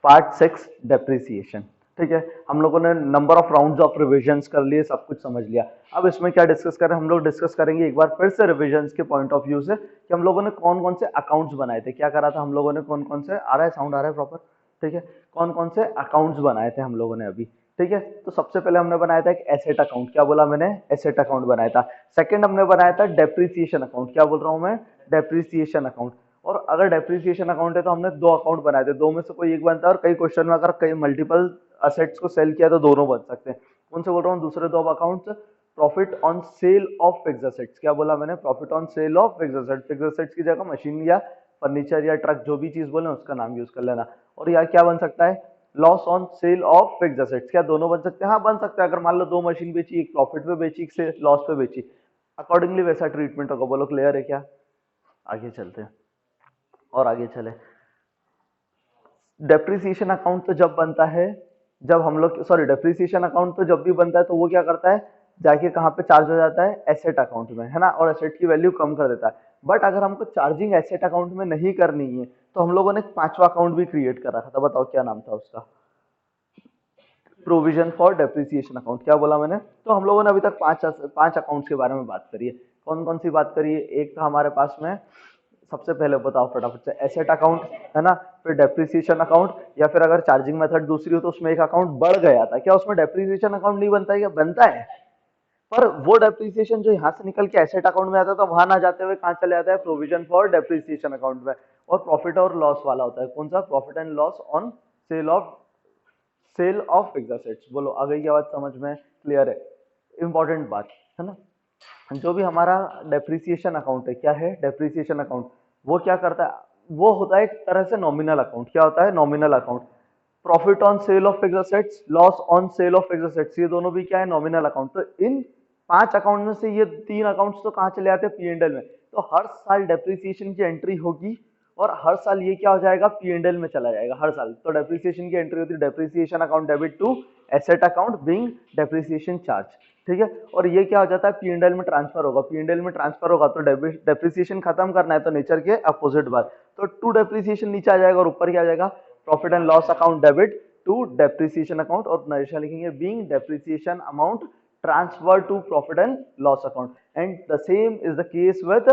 Part 6 depreciation. ठीक है, हम लोगों ने number of rounds of revisions कर लिए, सब कुछ समझ लिया। अब इसमें क्या डिस्कस करें, हम लोग डिस्कस करेंगे एक बार फिर से रिविजन्स के पॉइंट ऑफ व्यू से कि हम लोगों ने कौन कौन से अकाउंट्स बनाए थे, क्या करा था हम लोगों ने, कौन कौन से, आ रहा है साउंड, आ रहा है प्रॉपर? ठीक है, कौन कौन से अकाउंट्स बनाए थे हम लोगों ने अभी। ठीक है, तो सबसे पहले हमने बनाया था एक एसेट अकाउंट, क्या बोला मैंने, एसेट अकाउंट बनाया था। सेकंड हमने बनाया था डेप्रिसिएशन अकाउंट, क्या बोल रहा हूं मैं, डेप्रिसिएशन अकाउंट। और अगर डेप्रिसिएशन अकाउंट है तो हमने दो अकाउंट बनाए थे, दो में से कोई एक बनता है, और कई क्वेश्चन में अगर कई मल्टीपल असेट्स को सेल किया तो दोनों बन सकते हैं। कौन से बोल रहा हूँ दूसरे दो accounts, profit on sale of fixed assets, क्या बोला मैंने, profit on sale of fixed assets, fixed assets की जगह मशीन या फर्नीचर या ट्रक जो भी चीज बोले उसका नाम यूज कर लेना। और यहाँ क्या बन सकता है, loss on sale of fixed assets, क्या दोनों बन सकते हैं, हाँ बन सकता है। अगर मान लो दो मशीन बेची, एक प्रॉफिट पे बेची, एक से लॉस पे बेची, अकॉर्डिंगली वैसा ट्रीटमेंट होगा। बोलो क्लियर है क्या? आगे चलते हैं और आगे चले। डेप्रिसिएशन अकाउंट तो जब बनता है, जब हम लोग, सॉरी, डेप्रिसिएशन अकाउंट तो जब भी बनता है तो वो क्या करता है, जाके कहाँ पे चार्ज हो जाता है, एसेट अकाउंट में, है ना, और एसेट की वैल्यू कम कर देता है। बट अगर हमको चार्जिंग एसेट अकाउंट में नहीं करनी है तो हम लोगों ने एक पांचवा अकाउंट भी क्रिएट कर रखा था, बताओ क्या नाम था उसका, प्रोविजन फॉर डेप्रिसिएशन अकाउंट, क्या बोला मैंने। तो हम लोगों ने अभी तक पांच अकाउंट्स के बारे में बात करी है। कौन कौन सी बात करी है, एक था हमारे पास में, सबसे पहले बताओ फटाफट से, एसेट अकाउंट, है ना, फिर डेप्रिसिएशन अकाउंट, या फिर अगर चार्जिंग मेथड दूसरी हो तो उसमें एक अकाउंट बढ़ गया था, क्या उसमें डेप्रिसिएशन अकाउंट नहीं बनता है, क्या बनता है? पर वो डेप्रिसिएशन जो यहाँ से निकल के एसेट अकाउंट में आता है तो वहां ना जाते हुए कहाँ चले जाता है, प्रोविजन फॉर डेप्रिसिएशन अकाउंट में। और प्रॉफिट और लॉस वाला होता है, कौन सा, profit and loss on sale of fixed assets. बोलो आ गई क्या बात समझ में, क्लियर है? इंपॉर्टेंट बात है ना, जो भी हमारा डेप्रिसिएशन अकाउंट है, क्या है डेप्रिसिएशन अकाउंट, वो क्या करता है, वो होता है एक तरह से नॉमिनल अकाउंट। क्या होता है, nominal account. Profit on sale of fixed assets, loss on sale of fixed assets, ये दोनों भी क्या है, नॉमिनल अकाउंट। तो इन पांच अकाउंट में से ये तीन अकाउंट्स तो कहाँ चले आते हैं, पी एंड एल में। तो हर साल डेप्रिसिएशन की एंट्री होगी और हर साल ये क्या हो जाएगा, पी एंड एल में चला जाएगा हर साल। तो डेप्रिसिएशन की एंट्री होती है, depreciation account debit to asset account being depreciation charge. ठीक है, और ये क्या हो जाता है, पी एंड एल में ट्रांसफर होगा, पी एंड एल में ट्रांसफर होगा तो डेप्रिसिएशन खत्म करना है तो नेचर के अपोजिट बात, तो टू डेप्रिसिएशन नीचे आ जाएगा और ऊपर क्या आ जाएगा, profit and loss account debit to depreciation account, और नरेशा लिखेंगे being depreciation amount transfer to profit and loss account. And the same is the case with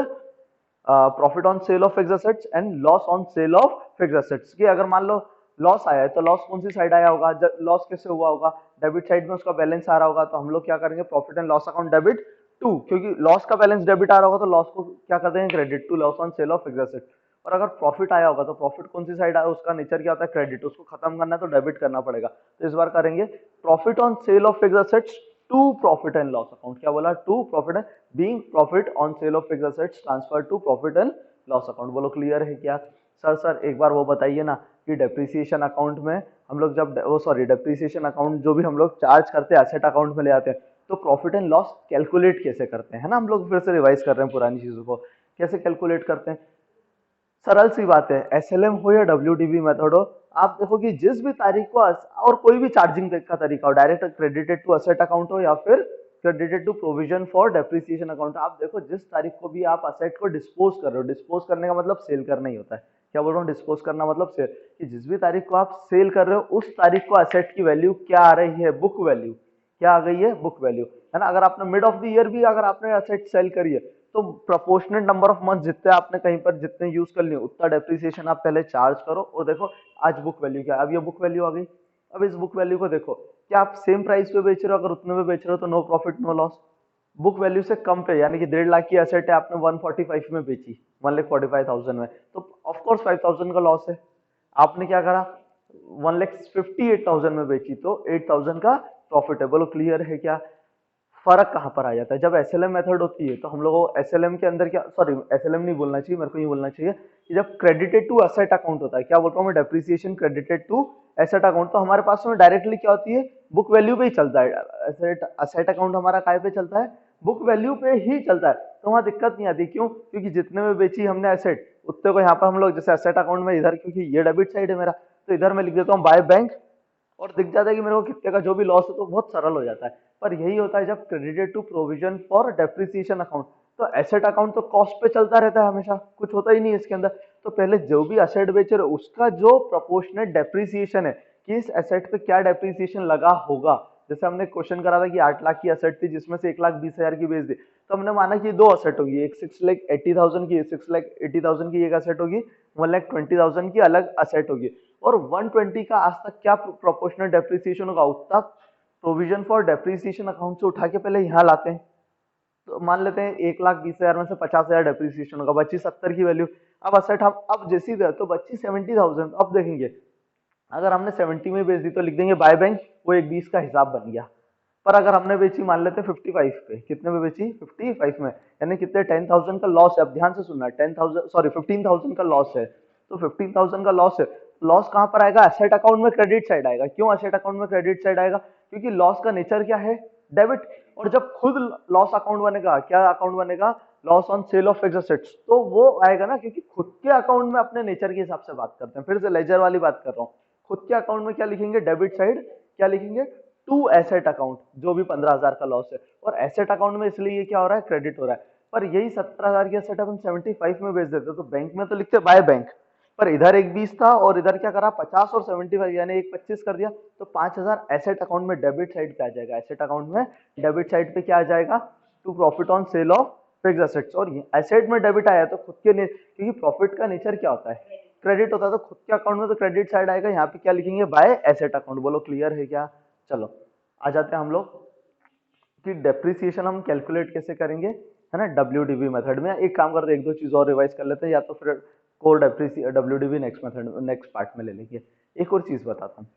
profit on sale of fixed assets and loss on sale of fixed assets. कि अगर मान लो loss आया है तो loss कौन सी side आया होगा, loss कैसे हुआ होगा, डेबिट साइड में उसका बैलेंस आ रहा होगा, तो हम लोग क्या करेंगे, profit and loss account debit to, क्योंकि लॉस का बैलेंस डेबिट आ रहा होगा तो लॉस को क्या कर देंगे, credit to loss on sale of fixed assets. और अगर प्रॉफिट आया होगा तो प्रॉफिट कौन सी साइड आया, उसका नेचर क्या होता है, क्रेडिट, उसको खत्म करना है तो डेबिट करना पड़ेगा। तो इस बार करेंगे profit on sale of fixed assets to profit and loss account, क्या बोला, to profit and being profit on sale of fixed assets transfer to profit and loss account. बोलो क्लियर है क्या? सर एक बार वो बताइए ना कि डेप्रिसिएशन अकाउंट में हम लोग जब वो सॉरी डेप्रिसिएशन अकाउंट जो भी हम लोग चार्ज करते हैं एसेट अकाउंट में ले आते हैं तो प्रॉफिट एंड लॉस कैलकुलेट कैसे करते हैं, है ना, हम लोग फिर से रिवाइज कर रहे हैं पुरानी चीजों को, कैसे कैलकुलेट करते हैं। सरल सी बात है, एसएलएम हो या डब्ल्यूडीबी मेथड हो, आप देखो कि जिस भी तारीख को और कोई भी चार्जिंग का तरीका हो, direct credited to asset account हो या फिर credited to provision for depreciation account, आप देखो जिस तारीख को भी आप असेट को डिस्पोज कर रहे हो, डिस्पोज करने का मतलब सेल करना ही होता है। क्या बोल रहा हूँ, डिस्पोज करना मतलब सेल, कि जिस भी तारीख को आप सेल कर रहे हो उस तारीख को असेट की वैल्यू क्या आ रही है, बुक वैल्यू, क्या आ गई है, बुक वैल्यू, है ना। अगर आपने मिड ऑफ द ईयर भी अगर आपने असेट सेल करी है तो प्रोपोर्शनेट नंबर ऑफ मंथ जितने आपने कहीं पर जितने यूज कर लिए उतना डेप्रिसिएशन आप पहले चार्ज करो, और देखो आज बुक वैल्यू क्या है, अब ये बुक वैल्यू आ गई। अब इस बुक वैल्यू को देखो, क्या आप सेम प्राइस पे बेच रहे हो, अगर उतने में बेच रहे हो तो no profit no loss. Book value से कम पे, यानी कि 1.5 लाख की एसेट है, आपने 145 में बेची, 1,45,000 में, तो ऑफकोर्स 5,000 का लॉस है। आपने क्या करा, 1,58,000 में बेची तो 8,000 का प्रॉफिट है। बोलो क्लियर है क्या? फर्क कहां पर आ जाता है, जब एसएलएम मेथड होती है तो हम लोगों को एसएलएम के अंदर क्या, सॉरी एसएलएम नहीं बोलना चाहिए, मेरे को ये बोलना चाहिए कि जब क्रेडिटेड टू असेट अकाउंट होता है, क्या बोल रहा हूं मैं, depreciation credited to asset account, तो हमारे पास में डायरेक्टली क्या होती है, बुक वैल्यू पे ही चलता है। एसेट असेट अकाउंट हमारा काय पे चलता है, बुक वैल्यू पे ही चलता है, तो वहां दिक्कत नहीं आती। क्यों? क्योंकि जितने में बेची हमने एसेट उतने को यहाँ पर हम लोग, जैसे एसेट अकाउंट में इधर, क्योंकि ये डेबिट साइड है मेरा, तो इधर मैं लिख देता हूँ बाय बैंक, और दिख जाता है कि मेरे को कितने का जो भी लॉस है, तो बहुत सरल हो जाता है। पर यही होता है जब credited to provision for depreciation account, तो एसेट अकाउंट तो कॉस्ट पे चलता रहता है हमेशा, कुछ होता ही नहीं है इसके अंदर। तो पहले जो भी एसेट बेच रहे उसका जो प्रोपोर्शनेट डेप्रिसिएशन है कि इस एसेट पे क्या डेप्रिसिएशन लगा होगा। जैसे हमने क्वेश्चन करा था कि 8 लाख की एसेट थी जिसमें से 1,20,000 की बेच दी, तो हमने माना कि दो एसेट होगी, एक 6,80,000 की 6,80,000 की एक एसेट होगी, 1,20,000 की अलग एसेट होगी। और 120 का आज तक क्या प्रोपोर्शनल डेप्रिसिएशन होगा उतना प्रोविजन फॉर डेप्रिसिएशन अकाउंट से उठा के पहले यहाँ लाते हैं। तो मान लेते हैं 1,20,000 में से 50,000 डेप्रिसिएशन होगा, बची 70 की वैल्यू। अब असेट हम अब जैसी तो बची 70,000। अब देखेंगे अगर हमने 70 में बेच दी तो लिख देंगे बाय बैंक, वो एक 20 का हिसाब बन गया। पर अगर हमने बेची मान लेते हैं 55 पे, कितने में बेची 55 में, यानी कितने 10,000 का लॉस है। अब ध्यान से सुनना, 10,000 सॉरी 15,000 का लॉस है। तो 15,000 का लॉस है, लॉस कहां पर आएगा, एसेट अकाउंट में क्रेडिट साइड आएगा। क्यों एसेट अकाउंट में क्रेडिट साइड आएगा, क्योंकि लॉस का नेचर क्या है, डेबिट। और जब खुद लॉस अकाउंट बनेगा, क्या अकाउंट बनेगा, loss on sale of fixed assets, तो वो आएगा ना, क्योंकि खुद के अकाउंट में अपने नेचर के हिसाब से बात करते हैं। फिर से लेजर वाली बात कर रहा हूँ, खुद के अकाउंट में क्या लिखेंगे, डेबिट साइड क्या लिखेंगे, टू एसेट अकाउंट, जो भी 15,000 का लॉस है। और एसेट अकाउंट में इसलिए ये क्या हो रहा है, क्रेडिट हो रहा है। पर यही 17,000 की एसेट अपन 75 में बेच देते तो बैंक में तो लिखते बाय बैंक, पर इधर एक 20 था और इधर क्या करा 50 और 75, यानी एक 25 कर दिया, तो 5,000 एसेट अकाउंट में डेबिट साइड पे आ जाएगा। एसेट अकाउंट में डेबिट साइड पे क्या आ जाएगा, to profit on sale of fixed assets. और एसेट में डेबिट आया तो खुद के, क्योंकि प्रॉफिट का नेचर क्या होता है, क्रेडिट होता है, तो खुद के अकाउंट में तो क्रेडिट साइड आएगा। यहाँ पे क्या लिखेंगे, बाय एसेट अकाउंट। बोलो क्लियर है क्या। चलो आ जाते हैं हम लोग कि डेप्रिसिएशन हम कैलकुलेट कैसे करेंगे, है ना, डब्ल्यूडीवी मेथड में। एक काम करते हैं, एक दो चीज और रिवाइज कर लेते हैं, या तो फिर core WDV next method next part में ले लेंगे। एक और चीज बताता हूँ,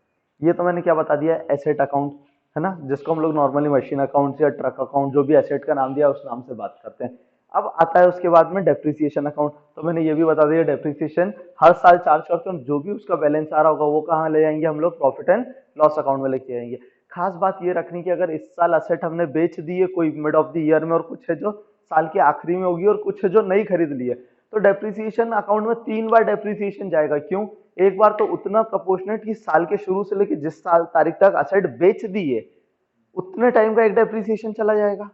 ये तो मैंने क्या बता दिया, एसेट अकाउंट, है ना, जिसको हम लोग नॉर्मली मशीन अकाउंट या ट्रक अकाउंट, जो भी एसेट का नाम दिया उस नाम से बात करते हैं। अब आता है उसके बाद में डेप्रिसिएशन अकाउंट। तो मैंने ये भी बता दिया, डेप्रिसिएशन हर साल चार्ज करते हैं, जो भी उसका बैलेंस आ रहा होगा वो कहाँ ले जाएंगे हम लोग, प्रॉफिट एंड लॉस अकाउंट में लेके आएंगे। खास बात ये रखनी कि अगर इस साल असेट हमने बेच दी है कोई मिड ऑफ द ईयर में, और कुछ है जो साल के आखिरी में होगी, और कुछ है जो नई खरीद ली है, तो डेप्रिसिएशन अकाउंट में 3 बार डेप्रिसिएशन जाएगा। क्यों, एक बार तो उतना प्रोपोर्शनेट कि साल के शुरू से लेकर जिस साल तारीख तक असेट बेच दी है उतने टाइम का एक डेप्रिसिएशन चला जाएगा।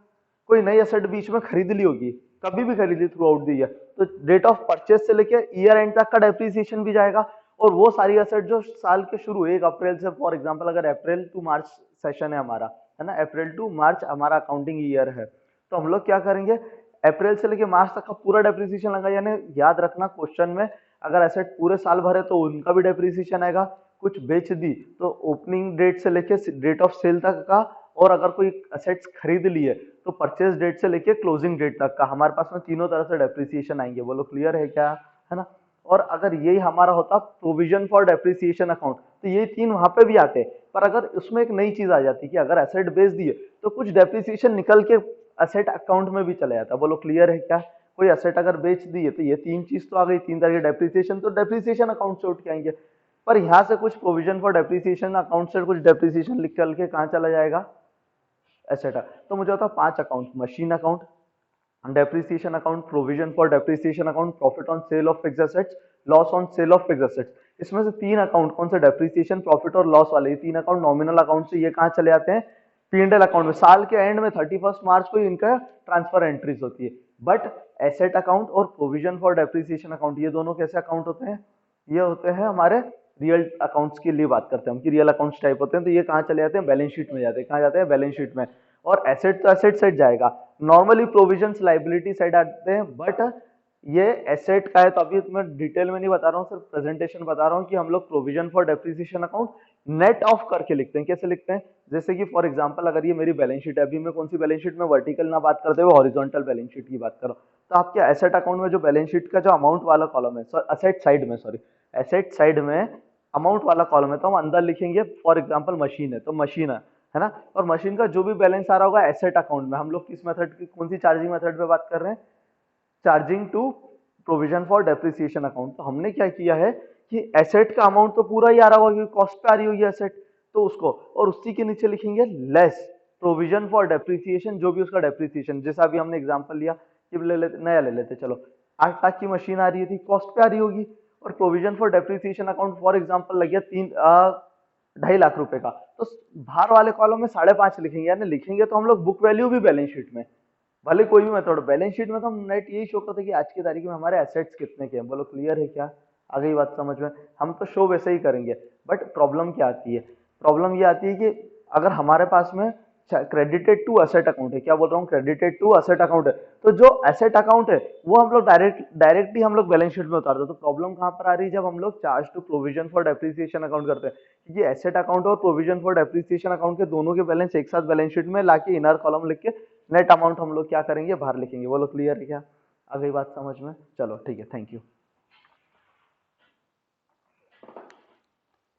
कोई नई असेट बीच में खरीद ली होगी, कभी भी खरीदी थ्रू आउट दी है, तो डेट ऑफ परचेज से लेकर ईयर एंड तक का डेप्रिसिएशन भी जाएगा। और वो सारी असेट जो साल के शुरू 1 अप्रैल से, फॉर एग्जांपल अगर अप्रैल टू मार्च सेशन है हमारा, है ना, अप्रैल टू मार्च हमारा अकाउंटिंग ईयर है, तो हम लोग क्या करेंगे, अप्रैल से लेकर मार्च तक का पूरा डेप्रिसिएशन लगा। यानी याद रखना क्वेश्चन में अगर एसेट पूरे साल भर है तो उनका भी डेप्रिसिएशन आएगा, कुछ बेच दी तो ओपनिंग डेट से लेकर डेट ऑफ सेल तक का, और अगर कोई असेट्स खरीद ली है तो परचेज डेट से लेके क्लोजिंग डेट तक का, हमारे पास में तीनों तरह से डेप्रिसिएशन आएंगे। बोलो क्लियर है क्या, है ना। और अगर यही हमारा होता प्रोविजन फॉर डेप्रिसिएशन अकाउंट, तो ये तीन वहां पे भी आते, पर अगर उसमें एक नई चीज आ जाती कि अगर एसेट बेच दिए तो कुछ डेप्रिसिएशन निकल के एसेट अकाउंट में भी चला जाता। बोलो क्लियर है क्या, कोई एसेट अगर बेच दी है तो ये तीन चीज तो आ गई, तीन तरह के डेप्रिसिएशन, तो डेप्रिसिएशन अकाउंट से उठ के आएंगे। पर यहाँ से कुछ प्रोविजन फॉर डेप्रिसिएशन अकाउंट से कुछ डेप्रिसिएशन निकल के कहाँ चला जाएगा, एसेट। तो मुझे होता है 5 account, machine account, depreciation account, provision for depreciation account, profit on sale of fixed assets, loss on sale of fixed assets. इसमें से 3 अकाउंट कौन से, डेप्रिसिएशन, प्रॉफिट और लॉस वाले, ये 3 अकाउंट नॉमिनल अकाउंट से ये कहाँ चले जाते हैं, P&L अकाउंट में। साल के एंड में 31 मार्च को इनका ट्रांसफर एंट्रीज होती है। बट एसेट अकाउंट और प्रोविजन फॉर डेप्रिसिएशन अकाउंट, ये दोनों कैसे अकाउंट होते हैं, ये होते हैं हमारे रियल अकाउंट्स के लिए बात करते हैं हम कि रियल अकाउंट्स टाइप होते हैं, तो ये कहाँ चले जाते हैं, बैलेंस शीट में जाते हैं। कहाँ जाते हैं, बैलेंस शीट में। और एसेट तो एसेट साइड जाएगा, नॉर्मली प्रोविजंस लाइबिलिटी साइड आते हैं, बट ये एसेट का है तो अभी मैं डिटेल में नहीं बता रहा हूँ, सिर्फ प्रेजेंटेशन बता रहा हूँ कि हम लोग provision for depreciation account net of करके लिखते हैं। कैसे लिखते हैं, जैसे कि फॉर एग्जांपल अगर ये मेरी बैलेंस शीट है, अभी मैं कौन सी बैलेंस शीट में, वर्टिकल ना बात करते हुए हॉरिजॉन्टल बैलेंस शीट की बात करो, तो आपके एसेट अकाउंट में जो बैलेंस शीट का जो अमाउंट वाला कॉलम है, एसेट साइड में, सॉरी एसेट साइड में अमाउंट वाला कॉलम है, तो हम अंदर लिखेंगे फॉर एग्जांपल मशीन है तो मशीन है ना, और मशीन का जो भी बैलेंस आ रहा होगा एसेट अकाउंट में। हम लोग किस मेथड की, कौन सी चार्जिंग मेथड पे बात कर रहे हैं, charging to provision for depreciation account. तो हमने क्या किया है कि एसेट का अमाउंट तो पूरा ही आ रहा होगा क्योंकि कॉस्ट पे आ रही होगी एसेट, तो उसको, और उसी के नीचे लिखेंगे लेस प्रोविजन फॉर डेप्रिसिएशन, जो भी उसका डेप्रिसिएशन, जैसा अभी हमने एग्जांपल लिया कि ले लेते, नया ले लेते, चलो 8 लाख की मशीन आ रही थी, कॉस्ट पे आ रही होगी, और provision for depreciation account for example लग गया 2.5 लाख रुपए का, तो बाहर वाले कॉलम में 5.5 लिखेंगे, यानी लिखेंगे तो हम लोग बुक वैल्यू भी बैलेंस शीट में, भले कोई भी मेथड, बैलेंस शीट में तो हम नेट यही शो करते हैं कि आज की तारीख में हमारे एसेट्स कितने के हैं। बोलो क्लियर है क्या? आ गई बात समझ में? हम तो शो वैसे ही करेंगे, बट प्रॉब्लम क्या आती है? प्रॉब्लम ये आती है कि अगर हमारे पास में क्रेडिटेड टू असेट अकाउंट है, क्या बोल रहा हूँ, क्रेडिटेड टू असेट अकाउंट है, तो जो एसेट अकाउंट है वो हम लोग डायरेक्टली हम लोग बैलेंस शीट में उतारते हैं। तो प्रॉब्लम कहाँ पर आ रही है? जब हम लोग charge to provision for depreciation account करते हैं, क्योंकि एसेट अकाउंट और प्रोविजन फॉर डेप्रिसिएशन अकाउंट के दोनों के बैलेंस एक साथ बैलेंस शीट में लाके इनर कॉलम लिख के नेट अमाउंट हम लोग क्या करेंगे, बाहर लिखेंगे। बोलो क्लियर है क्या? आ गई बात समझ में? चलो ठीक है, थैंक यू।